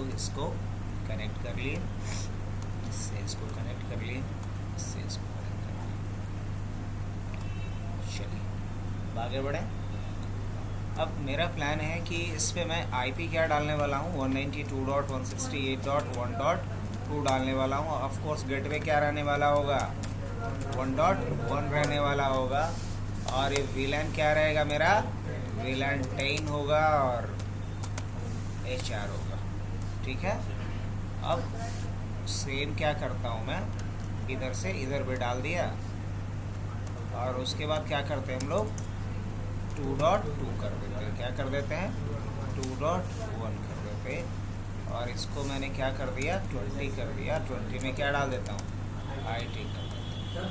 लोग इसको कनेक्ट कर लिए, इससे इसको कनेक्ट कर लिए, इससे इसको कनेक्ट कर लिए। चलिए आगे बढ़ें। अब मेरा प्लान है कि इस पर मैं आईपी क्या डालने वाला हूँ, 192.168.1.2 डालने वाला हूँ। ऑफ कोर्स गेटवे क्या रहने वाला होगा, 1.1 रहने वाला होगा। और ये वीलैन क्या रहेगा मेरा, वीलैन 10 होगा और HR होगा। ठीक है। अब सेम क्या करता हूँ मैं, इधर से इधर पे डाल दिया और उसके बाद क्या करते हैं हम लोग 2.2 कर देते हैं। क्या कर देते हैं 2.1 कर देते हैं। और इसको मैंने क्या कर दिया 20 कर दिया। 20 में क्या डाल देता हूँ IT कर देता हूँ।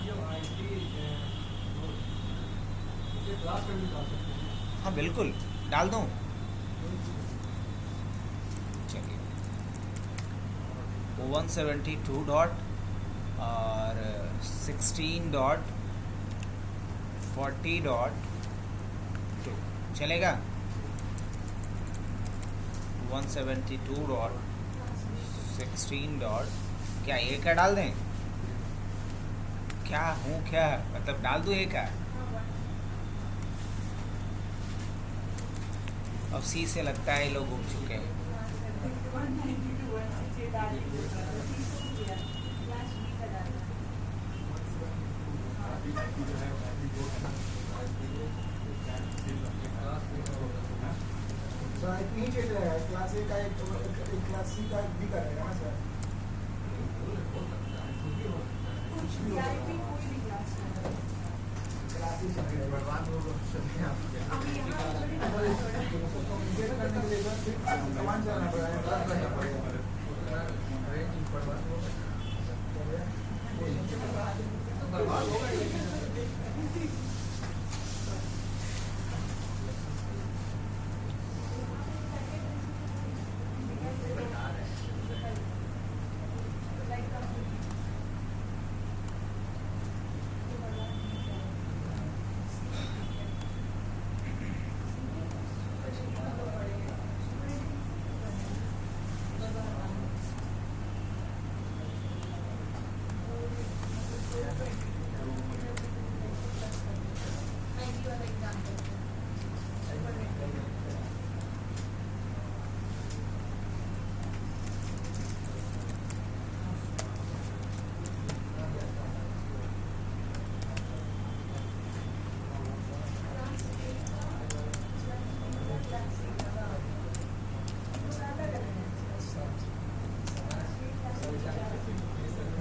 हाँ बिल्कुल डाल दूँ। चलिए 172 डॉट और 16.40.2 चलेगा। 172.16 डॉट क्या ये क्या डाल दें, क्या हूँ क्या मतलब डाल दूँ ये क्या। अब सी से लगता है ये लोग घूम चुके हैं। क्लास ए का एक क्लास सी का भी करेगा ना सर।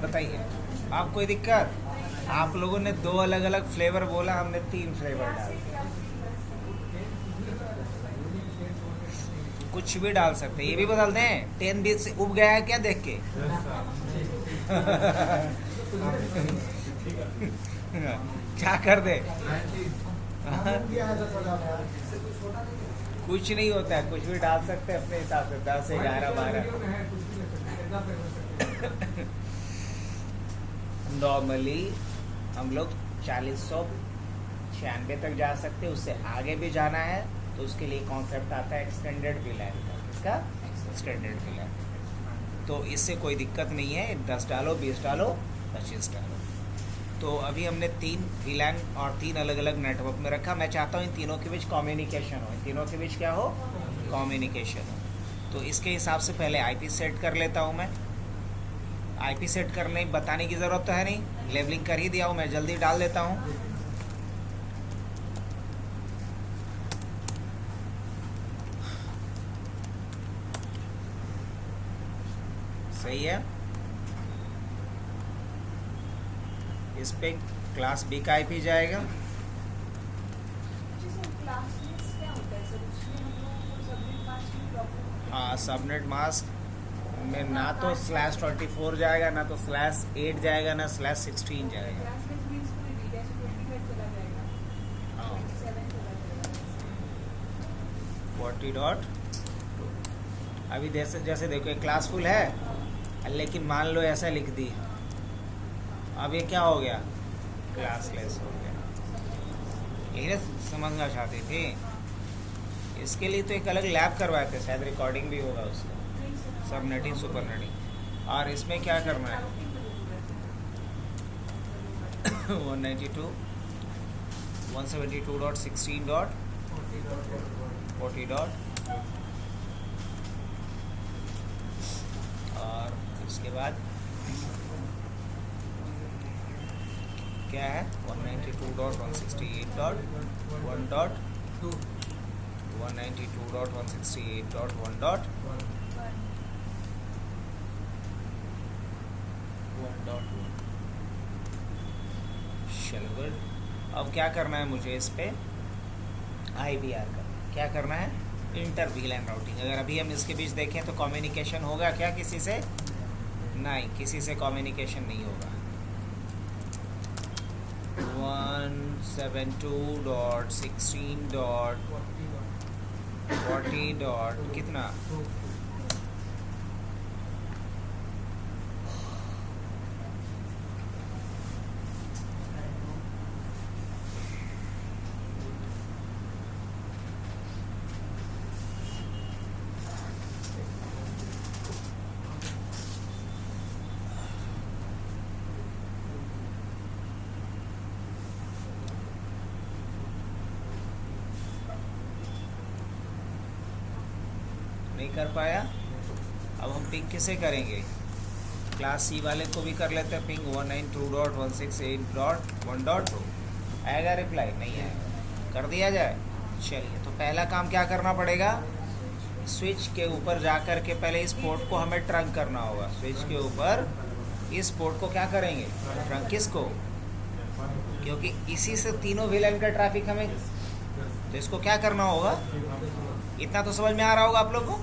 बताइए आप कोई दिक्कत। आप लोगों ने 2 अलग अलग फ्लेवर बोला, हमने 3 फ्लेवर डाल दिया। कुछ भी डाल सकते हैं, ये भी बदल दें 10 20 से उब गया है क्या देख के। क्या कर दे कुछ नहीं होता है, कुछ भी डाल सकते हैं अपने हिसाब से 10 11 12। नॉर्मली हम लोग 4096 तक जा सकते हैं, उससे आगे भी जाना है तो उसके लिए कॉन्सेप्ट आता है एक्सटेंडेड वीलैन का। किसका, एक्सटेंडेड वीलैन। तो इससे कोई दिक्कत नहीं है, 10 डालो 20 डालो 25 डालो। तो अभी हमने 3 वीलैन और 3 अलग अलग नेटवर्क में रखा। मैं चाहता हूँ इन तीनों के बीच कम्युनिकेशन हो, इन तीनों के बीच क्या हो, कम्युनिकेशन हो। तो इसके हिसाब से पहले IP सेट कर लेता हूँ मैं। IP सेट करने बताने की ज़रूरत तो है नहीं, लेबलिंग कर ही दिया हूँ मैं, जल्दी डाल देता हूँ। सही है। इस पे क्लास B का IP जाएगा। हाँ सबनेट मास्क में ना तो /24 जाएगा, ना तो /8 जाएगा, ना /16 जाएगा। हाँ 40.2। अभी जैसे देखो ये क्लासफुल है, लेकिन मान लो ऐसा लिख दी, अब ये क्या हो गया, क्लासलेस हो गया। यही समझना चाहते थे। इसके लिए तो एक अलग लैब करवाए थे, शायद रिकॉर्डिंग भी होगा उसका। Subnetting supernetting. और इसमें क्या करना है 192 172.16.40. और इसके बाद क्या है 192.168.1.2 192.168.1.1. चलो गुड। अब क्या करना है मुझे इस पे IVR का क्या करना है, इंटर VLAN राउटिंग। अगर अभी हम इसके बीच देखें तो कम्युनिकेशन होगा क्या किसी से? नहीं, किसी से कम्युनिकेशन नहीं होगा। 172.16.40. कितना? नहीं कर पाया। अब हम पिंग किसे करेंगे? क्लास सी वाले को भी कर लेते हैं पिंग 192.168.1.2। आएगा रिप्लाई? नहीं आएगा। कर दिया जाए। चलिए, तो पहला काम क्या करना पड़ेगा, स्विच के ऊपर जा कर के पहले इस पोर्ट को हमें ट्रंक करना होगा। स्विच के ऊपर इस पोर्ट को क्या करेंगे, ट्रंक। किसको? क्योंकि इसी से तीनों VLAN का ट्रैफिक हमें, तो इसको क्या करना होगा, इतना तो समझ में आ रहा होगा आप लोग को।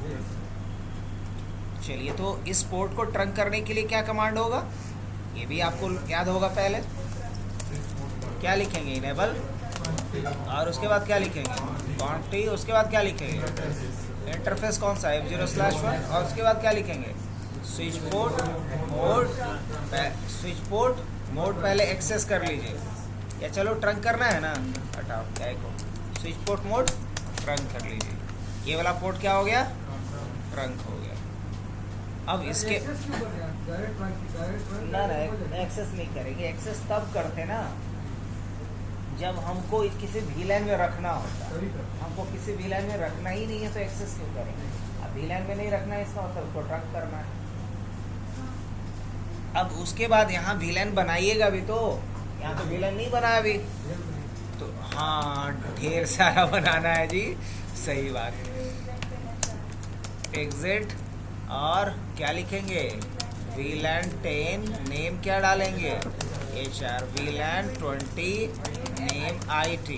चलिए, तो इस पोर्ट को ट्रंक करने के लिए क्या कमांड होगा, ये भी आपको याद होगा। पहले क्या लिखेंगे, इनेबल, और उसके बाद क्या लिखेंगे, क्वांटिटी, उसके बाद क्या लिखेंगे, इंटरफेस कौन सा, F0/1, और उसके बाद क्या लिखेंगे, switch port mode. Switch port mode पहले एक्सेस कर लीजिए, या चलो ट्रंक करना है ना, हटाओ क्या को, स्विच पोर्ट मोड ट्रंक कर लीजिए। ये वाला पोर्ट क्या हो गया, ट्रंक हो गया। अब इसके ना एक्सेस नहीं करेंगे। एक्सेस तब करते ना जब हमको किसी VLAN में रखना होता। हमको किसी VLAN में रखना ही नहीं है तो एक्सेस क्यों करेंगे। अब VLAN में नहीं रखना है, इसका मतलब उसको ट्रंक करना है। अब उसके बाद यहाँ VLAN बनाइएगा भी, तो यहाँ तो VLAN नहीं बना अभी, तो हाँ ढेर सारा बनाना है जी, सही बात है। एग्जिट और क्या लिखेंगे, VLAN 10 नेम क्या डालेंगे, HR, VLAN 20 नेम IT,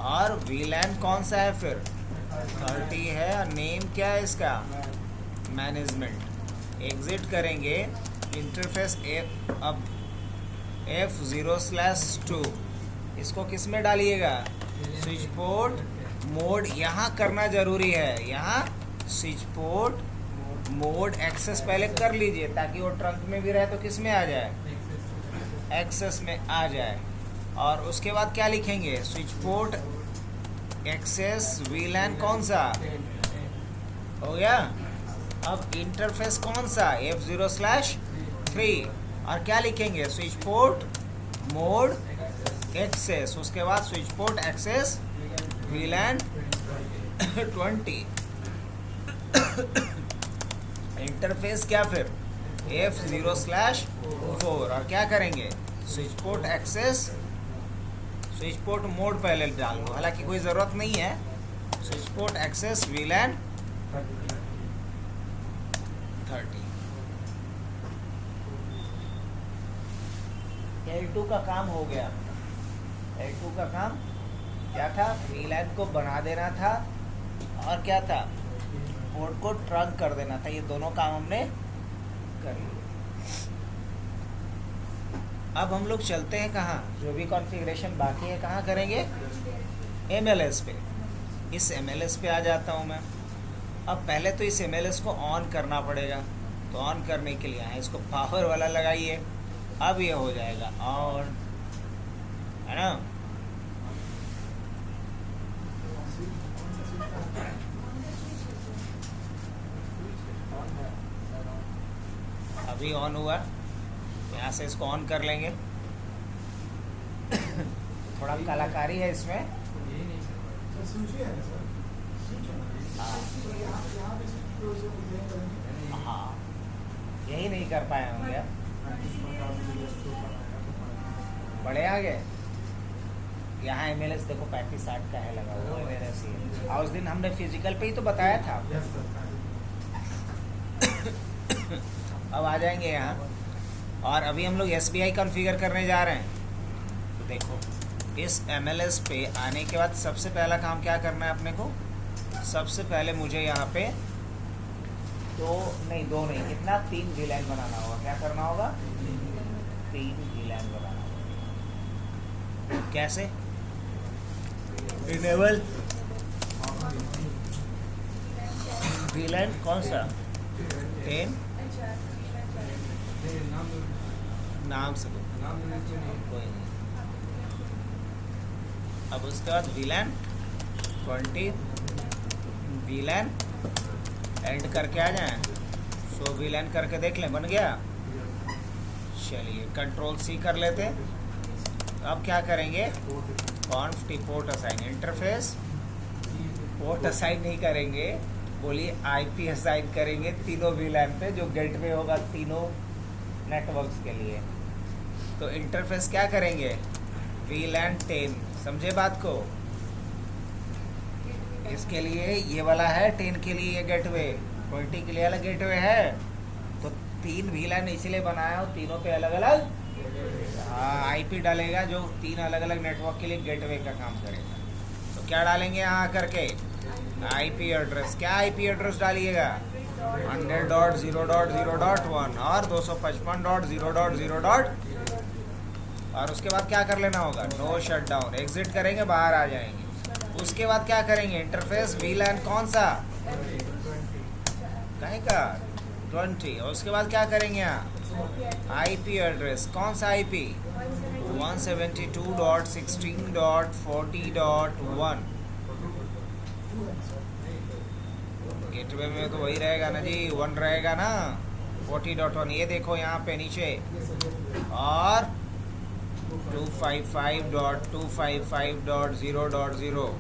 और VLAN कौन सा है फिर 30 है, नेम क्या है इसका, मैनेजमेंट। एग्जिट करेंगे, इंटरफेस अब F0/2 इसको किस में डालिएगा, स्विच पोर्ट मोड। यहाँ करना जरूरी है, यहाँ स्विच पोर्ट मोड एक्सेस पहले कर लीजिए, ताकि वो ट्रंक में भी रहे तो किस में आ जाए, एक्सेस में आ जाए। और उसके बाद क्या लिखेंगे, स्विच पोर्ट एक्सेस VLAN कौन सा हो गया। अब इंटरफेस कौन सा, F0/3, और क्या लिखेंगे, स्विच पोर्ट मोड एक्सेस। उसके बाद switch port access VLAN 20 interface क्या फिर F0/4, और क्या करेंगे, switch port access, switch port mode पहले डाल लो, हालांकि कोई ज़रूरत नहीं है। Switch port access VLAN 30। L2 का काम हो गया। L2 का काम क्या था, VLAN को बना देना था, और क्या था, पोर्ट को ट्रंक कर देना था। ये दोनों काम हमने कर लिए। अब हम लोग चलते हैं कहाँ, जो भी कॉन्फ़िगरेशन बाकी है कहाँ करेंगे, MLS पे। इस MLS पे आ जाता हूँ मैं। अब पहले तो इस MLS को ऑन करना पड़ेगा, तो ऑन करने के लिए यहाँ इसको पावर वाला लगाइए। अब ये हो जाएगा ऑन, है ना। अभी ऑन हुआ, यहाँ से इसको ऑन कर लेंगे। थोड़ा कलाकारी है इसमें। सर स्विच है ना सर, स्विच है ना। हाँ तो यहाँ पे स्विच पे उसे डिजाइन करेंगे। हाँ, यही नहीं कर पाए होंगे अब। बड़े आ गए। यहाँ MLS देखो 35-60 का है लगा हुआ MLS ही। और उस दिन हमने फिजिकल पे ही तो बताया था। अब आ जाएंगे यहाँ, और अभी हम लोग SBI कॉन्फ़िगर करने जा रहे हैं। तो देखो इस MLS पे आने के बाद सबसे पहला काम क्या करना है अपने को। सबसे पहले मुझे यहाँ पे दो नहीं कितना 3 VLAN बनाना होगा। क्या करना होगा? 3 VLAN बनाना होगा। कैसे? इनेबल VLAN कौन सा? 10 नाम से कोई नहीं। अब उसके बाद VLAN 20 VLAN एंड करके आ जाएं। शो VLAN करके देख लें, बन गया। चलिए Ctrl+C कर लेते हैं। अब क्या करेंगे? Conf t port assign interface. Port assign नहीं करेंगे, बोलिए IP असाइन करेंगे तीनों VLAN पे, जो गेटवे होगा तीनों नेटवर्क्स के लिए। तो इंटरफेस क्या करेंगे? VLAN 10। समझे बात को? इसके लिए ये वाला है 10 के लिए ये गेटवे, 20 के लिए अलग गेटवे है। तो 3 VLAN इसलिए बनाया हो, तीनों पे अलग अलग IP डालेगा, जो 3 अलग अलग नेटवर्क के लिए गेटवे का काम करेगा। तो क्या डालेंगे यहाँ करके? IP address. क्या IP एड्रेस डालिएगा? 100.0.0.1 और 255.0.0. और उसके बाद क्या कर लेना होगा? No shutdown. एग्जिट करेंगे, बाहर आ जाएंगे। उसके बाद क्या करेंगे? इंटरफेस VLAN कौन सा? कहीं का 20। और उसके बाद क्या करेंगे? यहाँ IP एड्रेस कौन सा? IP 172.16.40.1। गेटवे में तो वही रहेगा ना जी, 1 रहेगा ना, 40.1। ये देखो यहाँ पे नीचे। और 255.255.0.0।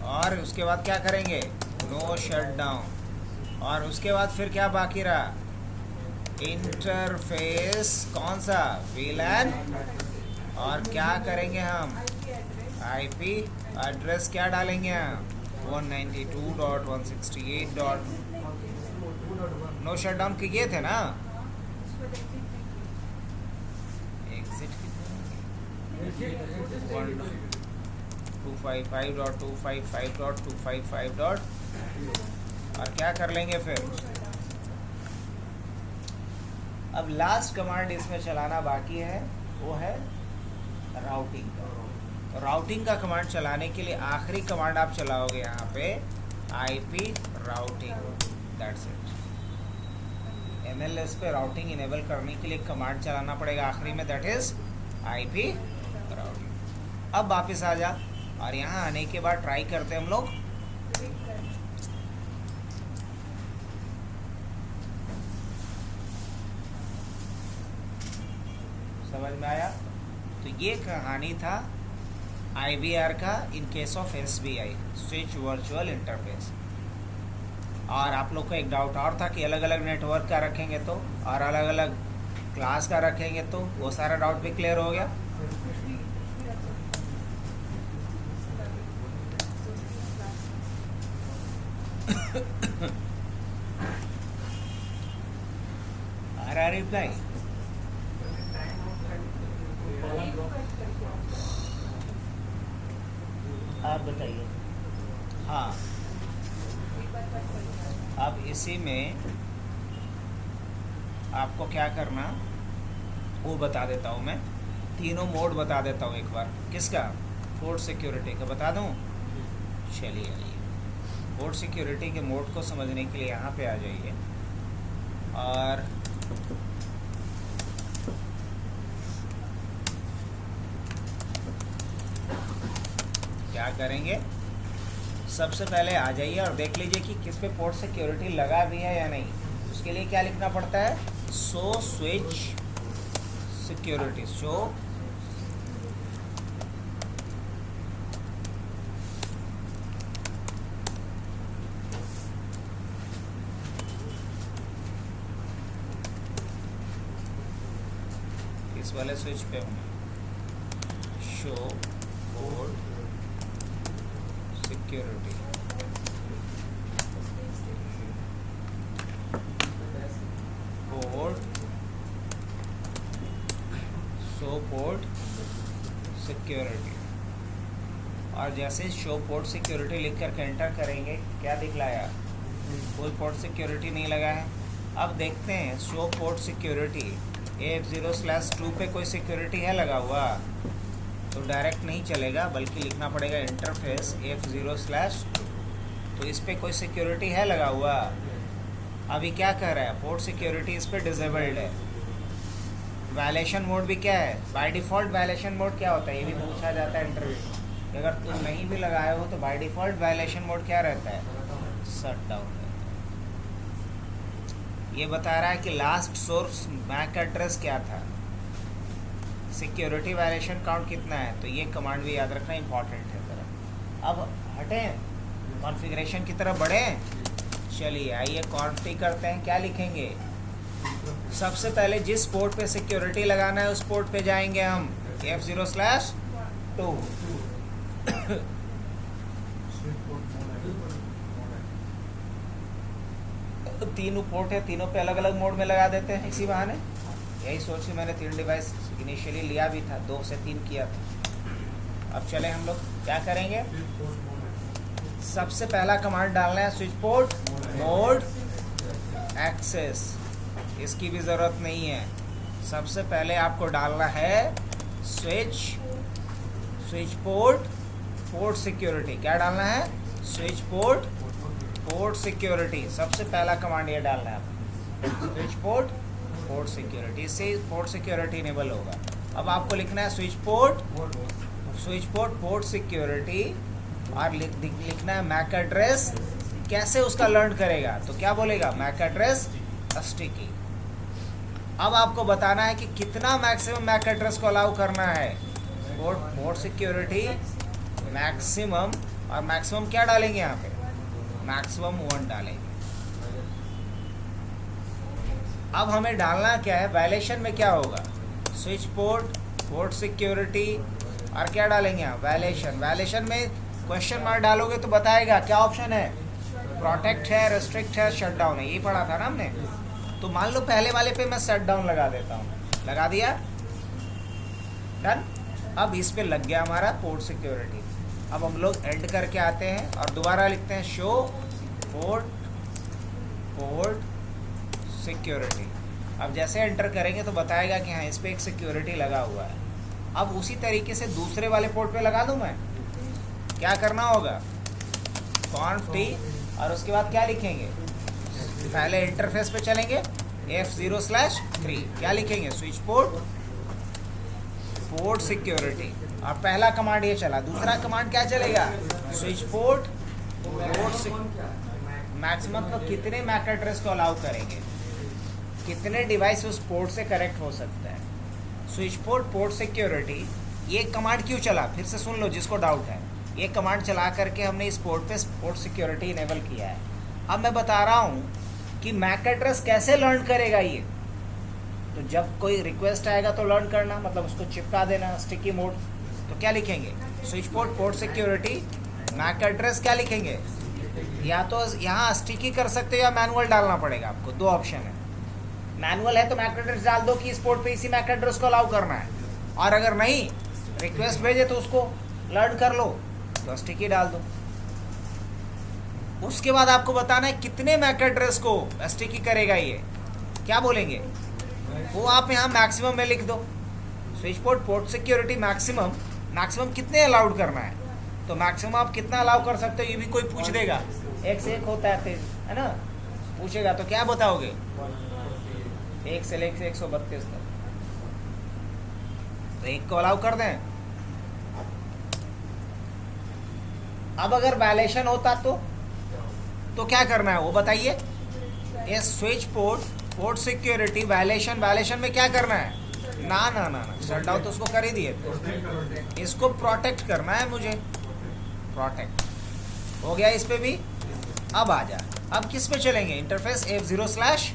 और उसके बाद क्या करेंगे? No shutdown. और उसके बाद फिर क्या बाकी रहा? इंटरफेस कौन सा? VLAN। और क्या करेंगे हम? IP एड्रेस क्या डालेंगे हम? 192.168. नो शटडाउन किए थे ना? एग्जिट 255.255.255. और क्या कर लेंगे फिर? अब लास्ट कमांड इसमें चलाना बाकी है, वो है राउटिंग का। तो राउटिंग का कमांड चलाने के लिए आखिरी कमांड आप चलाओगे यहाँ पे IP routing. That's it. MLS पे राउटिंग इनेबल करने के लिए कमांड चलाना पड़ेगा आखिरी में, दैट इज IP राउटिंग। अब वापस आ जा, और यहाँ आने के बाद ट्राई करते हैं हम लोग। समझ में आया? तो ये कहानी था IVR का in case of SBI, switch virtual interface. और आप लोग को एक डाउट और था कि अलग अलग नेटवर्क का रखेंगे तो, और अलग अलग क्लास का रखेंगे तो, वो सारा डाउट भी क्लियर हो गया। आ रहा रिप्लाई? आप बताइए। हाँ, अब इसी में आपको क्या करना वो बता देता हूँ मैं। तीनों मोड बता देता हूँ एक बार। किसका? पोर्ट सिक्योरिटी का बता दूँ? चलिए आइए, पोर्ट सिक्योरिटी के मोड को समझने के लिए यहाँ पे आ जाइए। और क्या करेंगे? सबसे पहले आ जाइए और देख लीजिए कि किस पे पोर्ट सिक्योरिटी लगा भी है या नहीं। उसके लिए क्या लिखना पड़ता है? शो स्विच सिक्योरिटी, शो इस वाले स्विच पे हूँ, show port security, port show port security. और जैसे शो पोर्ट सिक्योरिटी लिख कर एंटर करेंगे, क्या दिखलाया? कोई पोर्ट सिक्योरिटी नहीं लगा है। अब देखते हैं शो पोर्ट सिक्योरिटी AF0/2 पे कोई सिक्योरिटी है लगा हुआ, तो डायरेक्ट नहीं चलेगा, बल्कि लिखना पड़ेगा इंटरफेस F0/2। तो इस पे कोई सिक्योरिटी है लगा हुआ। अभी क्या कह रहा है? पोर्ट सिक्योरिटी इस पे डिसेबल्ड है। वायलेशन मोड भी क्या है? बाय डिफ़ॉल्ट वायलेशन मोड क्या होता है, ये भी पूछा जाता है इंटरव्यू। अगर तुम नहीं भी लगाए हो तो बाय डिफ़ॉल्ट वायलेशन मोड क्या रहता है? Shut down. ये बता रहा है कि लास्ट सोर्स मैक एड्रेस क्या था, सिक्योरिटी वायलेशन काउंट कितना है, तो ये कमांड भी याद रखना इंपॉर्टेंट है जरा। अब हटें, कॉन्फ़िगरेशन की तरफ बढ़ें। चलिए आइए कॉन्फ़िग करते हैं। क्या लिखेंगे? सबसे पहले जिस पोर्ट पे सिक्योरिटी लगाना है उस पोर्ट पे जाएंगे हम, F0/2। तो तीनों पोर्ट है, तीनों पे अलग अलग मोड में लगा देते हैं इसी बहाने। यही सोच के मैंने 3 डिवाइस इनिशियली लिया भी था, 2 से 3 किया था। अब चले हम लोग क्या करेंगे? सबसे पहला कमांड डालना है स्विच पोर्ट मोड एक्सेस। इसकी भी ज़रूरत नहीं है। सबसे पहले आपको डालना है स्विच पोर्ट सिक्योरिटी। क्या डालना है? Switch port security. सबसे पहला कमांड ये डालना है आपको, स्विच पोर्ट सिक्योरिटी। इससे पोर्ट सिक्योरिटी इनेबल होगा। अब आपको लिखना है स्विच पोर्ट सिक्योरिटी और लिखना है मैक एड्रेस। कैसे उसका लर्न करेगा? तो क्या बोलेगा? MAC address sticky. अब आपको बताना है कि कितना मैक्सिमम मैक एड्रेस को अलाउ करना है। पोर्ट सिक्योरिटी मैक्सिमम, और मैक्सिमम क्या डालेंगे यहाँ पे? मैक्सिमम 1 डालेंगे। अब हमें डालना क्या है? वायलेशन में क्या होगा? स्विच पोर्ट सिक्योरिटी और क्या डालेंगे यहाँ? वायलेशन में क्वेश्चन मार्क डालोगे तो बताएगा क्या ऑप्शन है, प्रोटेक्ट है, रेस्ट्रिक्ट है, शट डाउन है। यही पढ़ा था ना हमने। तो मान लो पहले वाले पे मैं शट डाउन लगा देता हूँ, लगा दिया, डन। अब इस पे लग गया हमारा पोर्ट सिक्योरिटी। अब हम लोग एंड करके आते हैं और दोबारा लिखते हैं शो पोर्ट सिक्योरिटी। अब जैसे एंटर करेंगे तो बताएगा कि हाँ इस पर एक सिक्योरिटी लगा हुआ है। अब उसी तरीके से दूसरे वाले पोर्ट पे लगा दूँ मैं। क्या करना होगा? conf t और उसके बाद क्या लिखेंगे? पहले इंटरफेस पे चलेंगे, F0/3। क्या लिखेंगे? Switch port security. और पहला कमांड ये चला। दूसरा कमांड क्या चलेगा? स्विच पोर्ट मैक्सिमम तो कितने मैक एड्रेस को अलाउ करेंगे, कितने डिवाइस उस पोर्ट से कनेक्ट हो सकता है। Switch port security. ये कमांड क्यों चला? फिर से सुन लो जिसको डाउट है। ये कमांड चला करके हमने इस पोर्ट पे पोर्ट सिक्योरिटी इनेबल किया है। अब मैं बता रहा हूँ कि मैक एड्रेस कैसे लर्न करेगा ये। तो जब कोई रिक्वेस्ट आएगा तो लर्न करना, मतलब उसको चिपका देना स्टिकी मोड। तो क्या लिखेंगे? Switch port security MAC address. क्या लिखेंगे? या तो यहाँ स्टिकी कर सकते हो या मैनुअल डालना पड़ेगा आपको। 2 ऑप्शन है। मैनुअल है तो मैक एड्रेस डाल दो कि इस पोर्ट पे इसी मैक एड्रेस को अलाउ करना है, और अगर नहीं रिक्वेस्ट भेजे तो उसको लर्न कर लो तो स्टिकी डाल दो। उसके बाद आपको बताना है कितने मैक एड्रेस को स्टिकी करेगा ये। क्या बोलेंगे? वो आप यहाँ मैक्सिमम में लिख दो। स्विच पोर्ट सिक्योरिटी मैक्सिमम कितने अलाउड करना है। तो मैक्सिमम आप कितना अलाउ कर सकते हो ये भी कोई पूछ देगा। 1 से 1 होता है ना, पूछेगा तो क्या बताओगे? 1 से लेकर 132 तक। तो 1 को अलाउ कर दें। अब अगर वायलेशन होता तो क्या करना है वो बताइए। ये switch port port security violation में क्या करना है? ना ना ना ना, शट डाउन तो उसको कर ही दिए थे, इसको प्रोटेक्ट करना है मुझे, प्रोटेक्ट हो गया इस पे भी। अब आ जा, अब किस पे चलेंगे? इंटरफेस F0/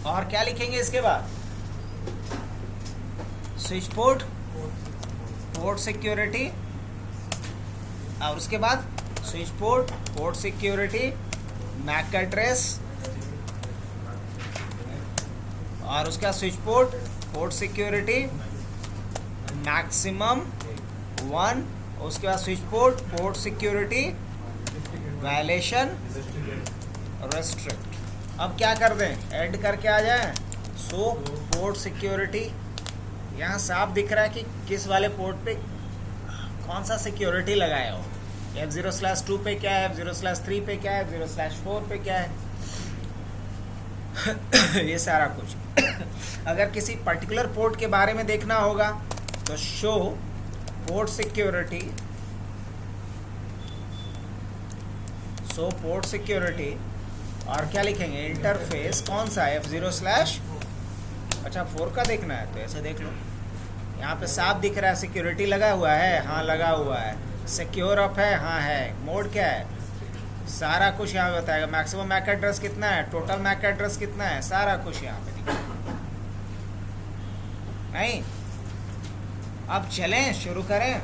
और क्या लिखेंगे इसके बाद? स्विच पोर्ट, पोर्ट सिक्योरिटी, और उसके बाद switch port, port security, MAC address, और उसका switch port, port security, maximum 1, उसके बाद switch port, port security, violation, restrict. अब क्या कर दें? ऐड करके आ जाए। सो पोर्ट सिक्योरिटी, यहाँ साफ दिख रहा है कि किस वाले पोर्ट पे कौन सा सिक्योरिटी लगाया हो। F0/2 पे क्या है, F0/3 पे क्या है, F0/4 पे क्या है ये सारा कुछ। अगर किसी पर्टिकुलर पोर्ट के बारे में देखना होगा तो शो पोर्ट सिक्योरिटी, सो पोर्ट सिक्योरिटी, और क्या लिखेंगे? इंटरफेस कौन सा है? F0/, अच्छा 4 का देखना है तो ऐसे देख लो, यहाँ पे साफ दिख रहा है सिक्योरिटी लगा हुआ है, हाँ लगा हुआ है। सिक्योर अप है, हाँ है। मोड क्या है? सारा कुछ यहाँ पे बताएगा। मैक्सिमम मैक एड्रेस कितना है, टोटल मैक एड्रेस कितना है, सारा कुछ यहाँ पे दिखेगा। नहीं, अब चलें, शुरू करें।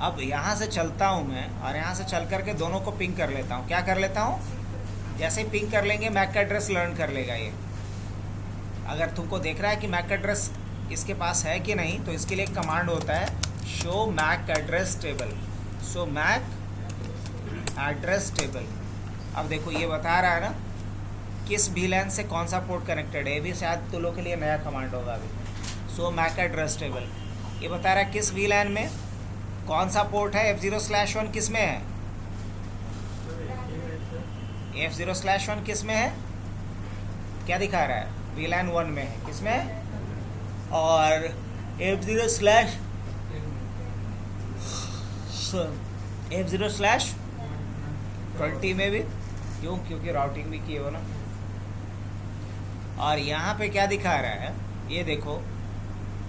अब यहाँ से चलता हूँ मैं, और यहाँ से चल करके दोनों को पिंग कर लेता हूँ। क्या कर लेता हूँ? जैसे ही पिंग कर लेंगे मैक एड्रेस लर्न कर लेगा ये। अगर तुमको देख रहा है कि मैक एड्रेस इसके पास है कि नहीं, तो इसके लिए एक कमांड होता है, show Mac address table. So MAC address table. अब देखो ये बता रहा है ना किस VLAN से कौन सा पोर्ट कनेक्टेड है। ये भी शायद तुम लोग के लिए नया कमांड होगा अभी। सो मैक एड्रेस टेबल ये बता रहा है किस VLAN में कौन सा पोर्ट है। F0/1 किस में है? F0/1 किस में है? क्या दिखा रहा है? VLAN 1 में है। किस में है? और F0/20 में भी, क्यों? क्योंकि राउटिंग भी की हो ना। और यहाँ पे क्या दिखा रहा है? ये देखो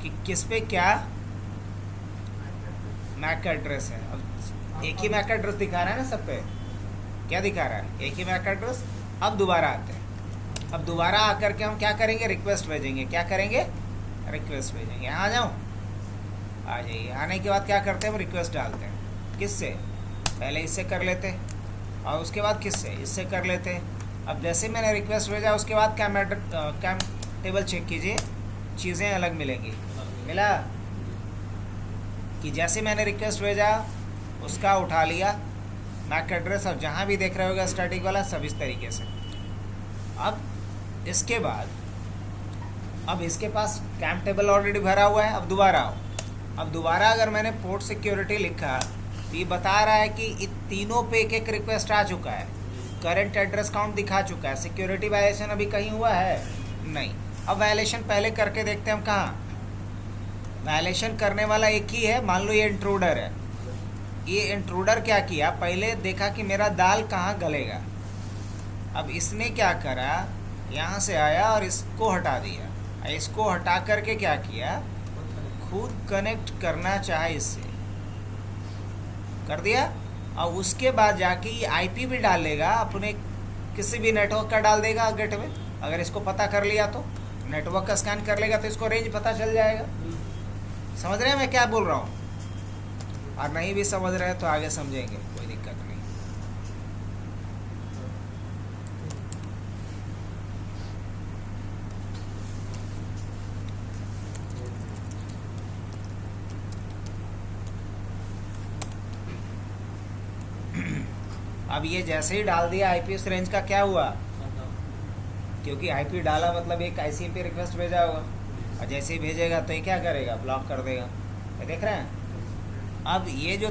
कि किस पे क्या मैक एड्रेस है। अब एक ही मैक एड्रेस दिखा रहा है ना सब पे। क्या दिखा रहा है? एक ही मैक एड्रेस। अब दोबारा आते हैं। अब दोबारा आकर के हम क्या करेंगे? रिक्वेस्ट भेजेंगे। क्या करेंगे? रिक्वेस्ट भेजेंगे। आ जाओ, आ जाइए। आने के बाद क्या करते हैं? हम रिक्वेस्ट डालते हैं। किससे? पहले इससे कर लेते, और उसके बाद किससे? इससे कर लेते। अब जैसे मैंने रिक्वेस्ट भेजा उसके बाद कैम टेबल चेक कीजिए, चीज़ें अलग मिलेंगी। मिला कि जैसे मैंने रिक्वेस्ट भेजा उसका उठा लिया मैक एड्रेस, और जहाँ भी देख रहे होगा स्टैटिक वाला सब इस तरीके से। अब इसके बाद अब इसके पास कैम टेबल ऑलरेडी भरा हुआ है। अब दोबारा आओ। अब दोबारा अगर मैंने पोर्ट सिक्योरिटी लिखा तो ये बता रहा है कि इन तीनों पे एक एक रिक्वेस्ट आ चुका है। करंट एड्रेस काउंट दिखा चुका है। सिक्योरिटी वायलेशन अभी कहीं हुआ है नहीं। अब वायलेशन पहले करके देखते हैं हम कहाँ। वायलेशन करने वाला एक ही है। मान लो ये इंट्रूडर है। ये इंट्रूडर क्या किया? पहले देखा कि मेरा दाल कहाँ गलेगा। अब इसने क्या करा? यहाँ से आया और इसको हटा दिया। इसको हटा करके क्या किया? खुद कनेक्ट करना चाहे इससे, कर दिया। और उसके बाद जाके ये IP भी डाल लेगा अपने किसी भी नेटवर्क का, डाल देगा गेटवे। अगर इसको पता कर लिया तो नेटवर्क का स्कैन कर लेगा तो इसको रेंज पता चल जाएगा। समझ रहे हैं मैं क्या बोल रहा हूँ? और नहीं भी समझ रहे हैं तो आगे समझेंगे, कोई दिक्कत नहीं। अब ये जैसे ही डाल दिया IP उस रेंज का, क्या हुआ? क्योंकि IP डाला मतलब एक IC पे रिक्वेस्ट भेजा होगा, और जैसे ही भेजेगा तो ये क्या करेगा? ब्लॉक कर देगा। ये देख रहे हैं? अब ये जो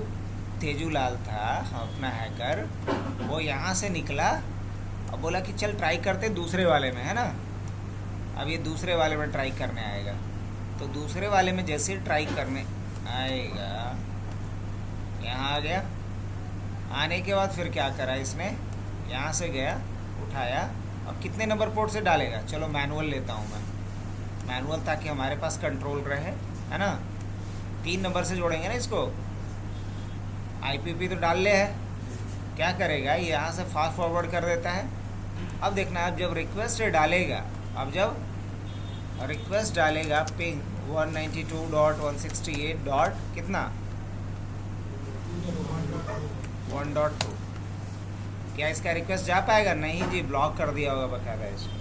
तेजूलाल था अपना हैकर, वो यहाँ से निकला और बोला कि चल ट्राई करते दूसरे वाले में, है ना। अब ये दूसरे वाले में ट्राई करने आएगा। तो दूसरे वाले में जैसे ट्राई करने आएगा, यहाँ आ गया। आने के बाद फिर क्या करा इसने, यहाँ से गया, उठाया। अब कितने नंबर पोर्ट से डालेगा, चलो मैनुअल लेता हूँ मैं, मैनुअल, ताकि हमारे पास कंट्रोल रहे, है ना। 3 नंबर से जोड़ेंगे ना इसको। आईपीपी तो डाल ले है, क्या करेगा ये, यहाँ से फास्ट फॉरवर्ड कर देता है। अब देखना, अब जब रिक्वेस्ट डालेगा, अब जब रिक्वेस्ट डालेगा पिंग 192.168. कितना 1.2, क्या इसका रिक्वेस्ट जा पाएगा? नहीं जी, ब्लॉक कर दिया होगा बकायदा इसको।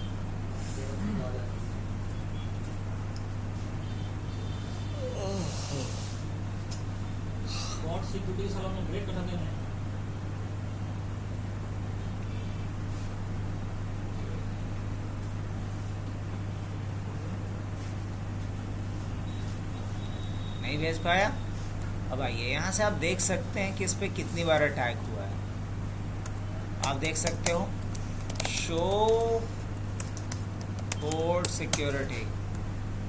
सिक्योरिटी सालों में ब्रेक कर देते हैं। नहीं भेज पाया। अब आइए यहाँ से आप देख सकते हैं कि इस पर कितनी बार अटैक हुआ है। आप देख सकते हो शो पोर्ट सिक्योरिटी,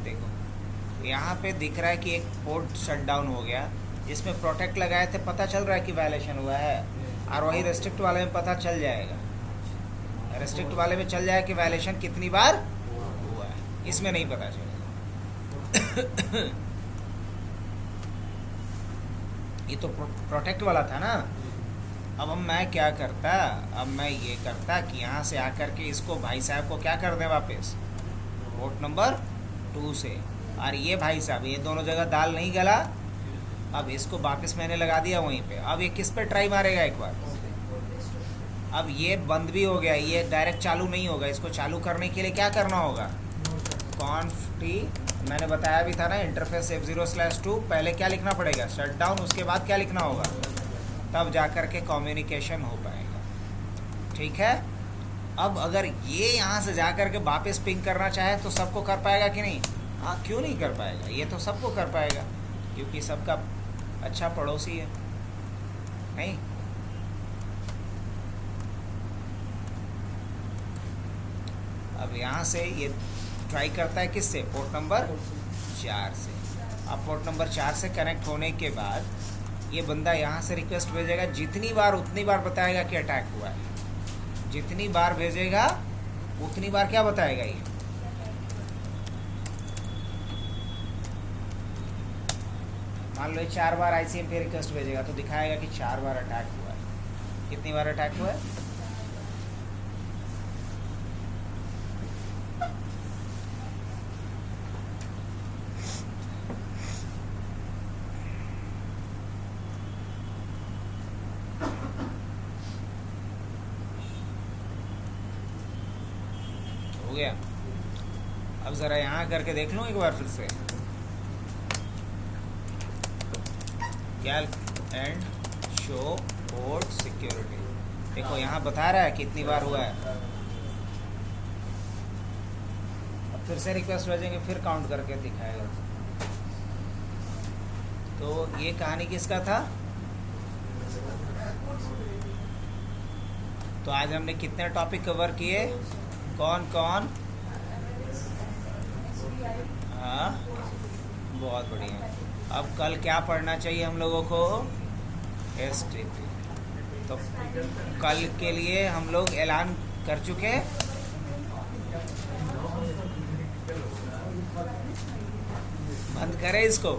देखो यहाँ पे दिख रहा है कि एक पोर्ट शट डाउन हो गया, जिसमें प्रोटेक्ट लगाए थे, पता चल रहा है कि वायलेशन हुआ है। और वही रेस्ट्रिक्ट वाले में पता चल जाएगा, रेस्ट्रिक्ट वाले में चल जाएगा कि वायलेशन कितनी बार हुआ है, इसमें नहीं पता चलेगा। ये तो प्रोटेक्ट वाला था ना। अब मैं क्या करता, अब मैं ये करता कि यहाँ से आकर के इसको भाई साहब को क्या कर दें वापस पोर्ट नंबर 2 से, और ये भाई साहब ये दोनों जगह दाल नहीं गला, अब इसको वापस मैंने लगा दिया वहीं पे। अब ये किस पे ट्राई मारेगा एक बार, अब ये बंद भी हो गया, ये डायरेक्ट चालू नहीं होगा। इसको चालू करने के लिए क्या करना होगा, कॉन्फ टी, मैंने बताया भी था ना, इंटरफेस F0/2, पहले क्या लिखना पड़ेगा, शट डाउन, उसके बाद क्या लिखना होगा, तब जा कर के कम्युनिकेशन हो पाएगा। ठीक है। अब अगर ये यहाँ से जा कर के वापस पिंग करना चाहे तो सबको कर पाएगा कि नहीं? हाँ, क्यों नहीं कर पाएगा, ये तो सबको कर पाएगा, क्योंकि सबका अच्छा पड़ोसी है। नहीं, अब यहाँ से ये ट्राई करता है किससे, पोर्ट नंबर 4 से। अब पोर्ट नंबर 4 से कनेक्ट होने के बाद ये बंदा यहाँ से रिक्वेस्ट भेजेगा, जितनी बार उतनी बार बताएगा कि अटैक हुआ है, जितनी बार भेजेगा उतनी बार क्या बताएगा ये। मान लो 4 बार ICM पे रिक्वेस्ट भेजेगा तो दिखाएगा कि 4 बार अटैक हुआ है। कितनी बार अटैक हुआ है, हो गया। अब ज़रा यहाँ करके देख लो एक बार फिर से, Calc and show port security, देखो यहाँ बता रहा है कितनी बार हुआ है। अब फिर से रिक्वेस्ट भेजेंगे, फिर काउंट करके दिखाएगा। तो ये कहानी किसका था? तो आज हमने कितने टॉपिक कवर किए, कौन कौन? हाँ, बहुत बढ़िया। अब कल क्या पढ़ना चाहिए हम लोगों को, STP। तो कल के लिए हम लोग ऐलान कर चुके, बंद करें इसको।